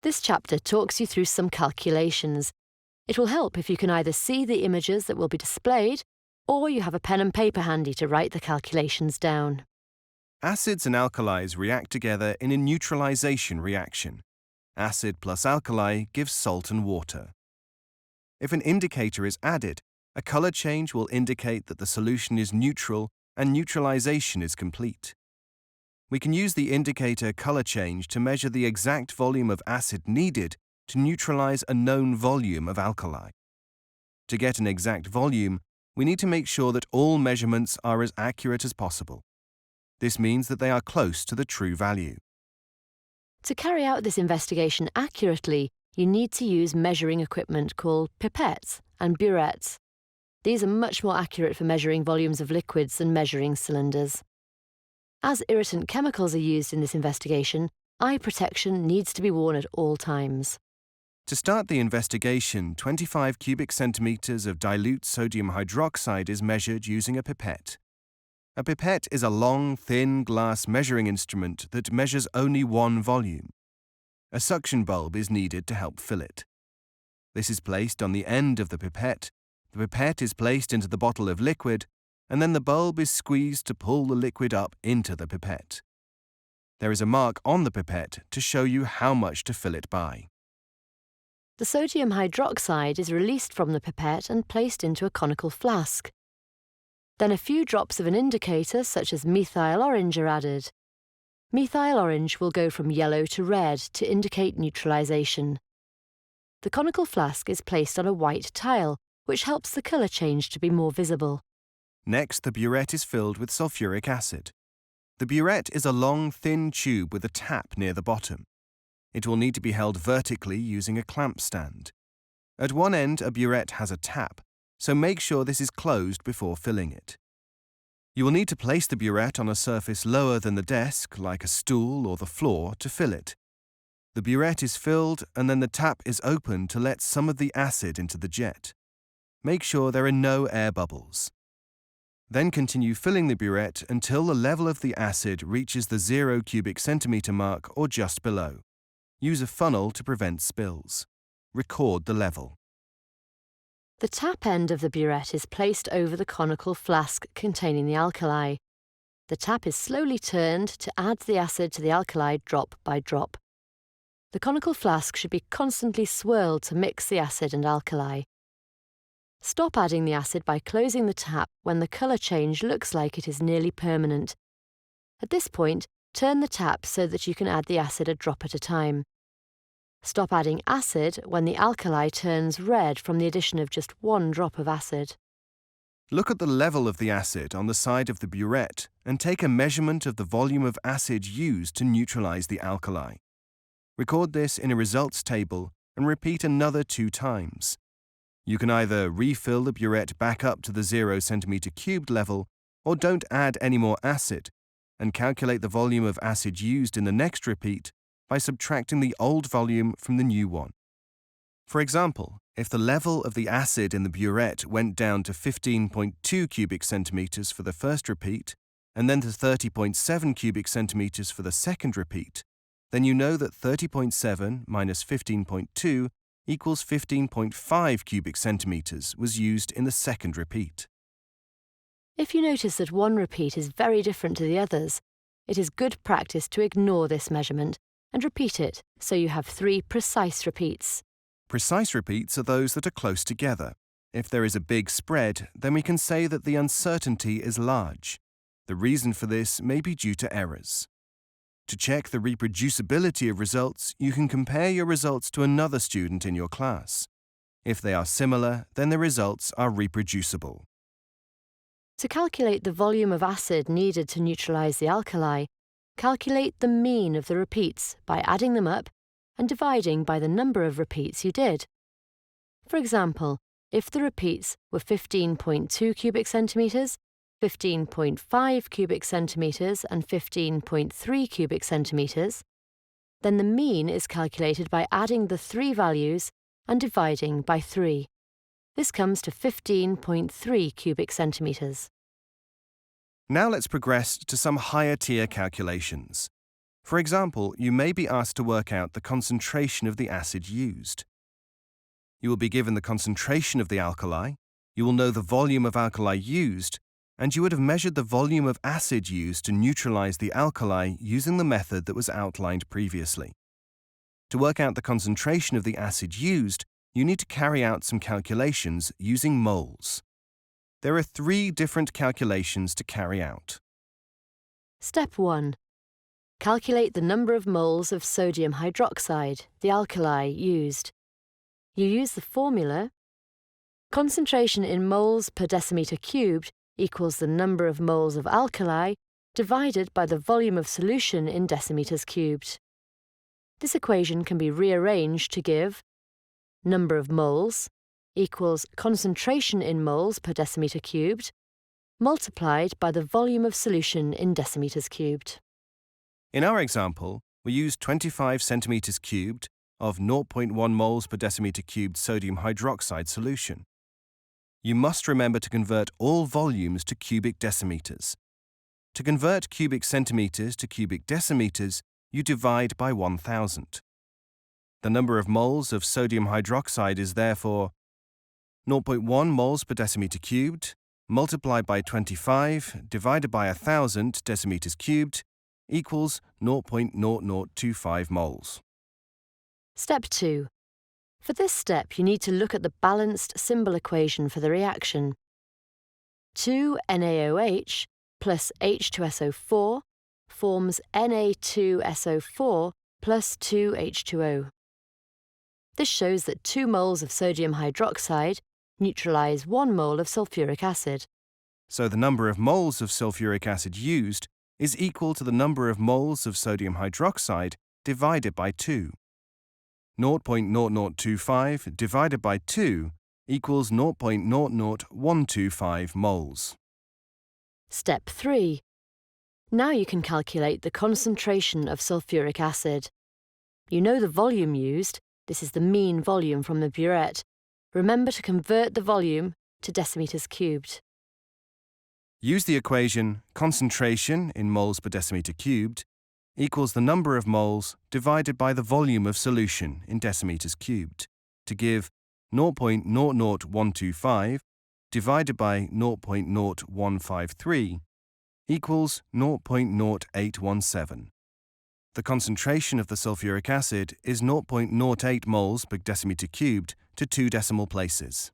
This chapter talks you through some calculations. It will help if you can either see the images that will be displayed, or you have a pen and paper handy to write the calculations down. Acids and alkalis react together in a neutralization reaction. Acid plus alkali gives salt and water. If an indicator is added, a color change will indicate that the solution is neutral and neutralization is complete. We can use the indicator color change to measure the exact volume of acid needed to neutralize a known volume of alkali. To get an exact volume, we need to make sure that all measurements are as accurate as possible. This means that they are close to the true value. To carry out this investigation accurately, you need to use measuring equipment called pipettes and burettes. These are much more accurate for measuring volumes of liquids than measuring cylinders. As irritant chemicals are used in this investigation, eye protection needs to be worn at all times. To start the investigation, 25 cubic centimeters of dilute sodium hydroxide is measured using a pipette. A pipette is a long, thin glass measuring instrument that measures only one volume. A suction bulb is needed to help fill it. This is placed on the end of the pipette is placed into the bottle of liquid, and then the bulb is squeezed to pull the liquid up into the pipette. There is a mark on the pipette to show you how much to fill it by. The sodium hydroxide is released from the pipette and placed into a conical flask. Then a few drops of an indicator, such as methyl orange, are added. Methyl orange will go from yellow to red to indicate neutralization. The conical flask is placed on a white tile, which helps the colour change to be more visible. Next, the burette is filled with sulfuric acid. The burette is a long, thin tube with a tap near the bottom. It will need to be held vertically using a clamp stand. At one end, a burette has a tap, so make sure this is closed before filling it. You will need to place the burette on a surface lower than the desk, like a stool or the floor, to fill it. The burette is filled and then the tap is opened to let some of the acid into the jet. Make sure there are no air bubbles. Then continue filling the burette until the level of the acid reaches the 0 cubic centimeter mark or just below. Use a funnel to prevent spills. Record the level. The tap end of the burette is placed over the conical flask containing the alkali. The tap is slowly turned to add the acid to the alkali drop by drop. The conical flask should be constantly swirled to mix the acid and alkali. Stop adding the acid by closing the tap when the colour change looks like it is nearly permanent. At this point, turn the tap so that you can add the acid a drop at a time. Stop adding acid when the alkali turns red from the addition of just one drop of acid. Look at the level of the acid on the side of the burette and take a measurement of the volume of acid used to neutralize the alkali. Record this in a results table and repeat another 2 times. You can either refill the burette back up to the 0 centimeter cubed level or don't add any more acid and calculate the volume of acid used in the next repeat by subtracting the old volume from the new one. For example, if the level of the acid in the burette went down to 15.2 cubic centimeters for the first repeat and then to 30.7 cubic centimeters for the second repeat, then you know that 30.7 minus 15.2 equals 15.5 cubic centimeters was used in the second repeat. If you notice that one repeat is very different to the others, it is good practice to ignore this measurement and repeat it so you have 3 precise repeats. Precise repeats are those that are close together. If there is a big spread, then we can say that the uncertainty is large. The reason for this may be due to errors. To check the reproducibility of results, you can compare your results to another student in your class. If they are similar, then the results are reproducible. To calculate the volume of acid needed to neutralize the alkali, calculate the mean of the repeats by adding them up and dividing by the number of repeats you did. For example, if the repeats were 15.2 cubic centimeters, 15.5 cubic centimeters and 15.3 cubic centimeters, then the mean is calculated by adding the 3 values and dividing by 3. This comes to 15.3 cubic centimeters. Now let's progress to some higher tier calculations. For example, you may be asked to work out the concentration of the acid used. You will be given the concentration of the alkali, you will know the volume of alkali used, and you would have measured the volume of acid used to neutralize the alkali using the method that was outlined previously. To work out the concentration of the acid used, you need to carry out some calculations using moles. There are 3 different calculations to carry out. Step 1. Calculate the number of moles of sodium hydroxide, the alkali, used. You use the formula concentration in moles per decimeter cubed equals the number of moles of alkali divided by the volume of solution in decimeters cubed. This equation can be rearranged to give number of moles equals concentration in moles per decimeter cubed multiplied by the volume of solution in decimeters cubed. In our example, we used 25 centimeters cubed of 0.1 moles per decimeter cubed sodium hydroxide solution. You must remember to convert all volumes to cubic decimeters. To convert cubic centimeters to cubic decimeters, you divide by 1,000. The number of moles of sodium hydroxide is therefore 0.1 moles per decimeter cubed multiplied by 25 divided by 1,000 decimeters cubed equals 0.0025 moles. Step 2. For this step, you need to look at the balanced symbol equation for the reaction. 2NaOH plus H2SO4 forms Na2SO4 plus 2H2O. This shows that 2 moles of sodium hydroxide neutralise 1 mole of sulfuric acid. So the number of moles of sulfuric acid used is equal to the number of moles of sodium hydroxide divided by 2. 0.0025 divided by 2 equals 0.00125 moles. Step 3. Now you can calculate the concentration of sulfuric acid. You know the volume used, this is the mean volume from the burette. Remember to convert the volume to decimeters cubed. Use the equation concentration in moles per decimeter cubed equals the number of moles divided by the volume of solution in decimeters cubed to give 0.00125 divided by 0.0153 equals 0.0817. The concentration of the sulfuric acid is 0.08 moles per decimeter cubed to 2 decimal places.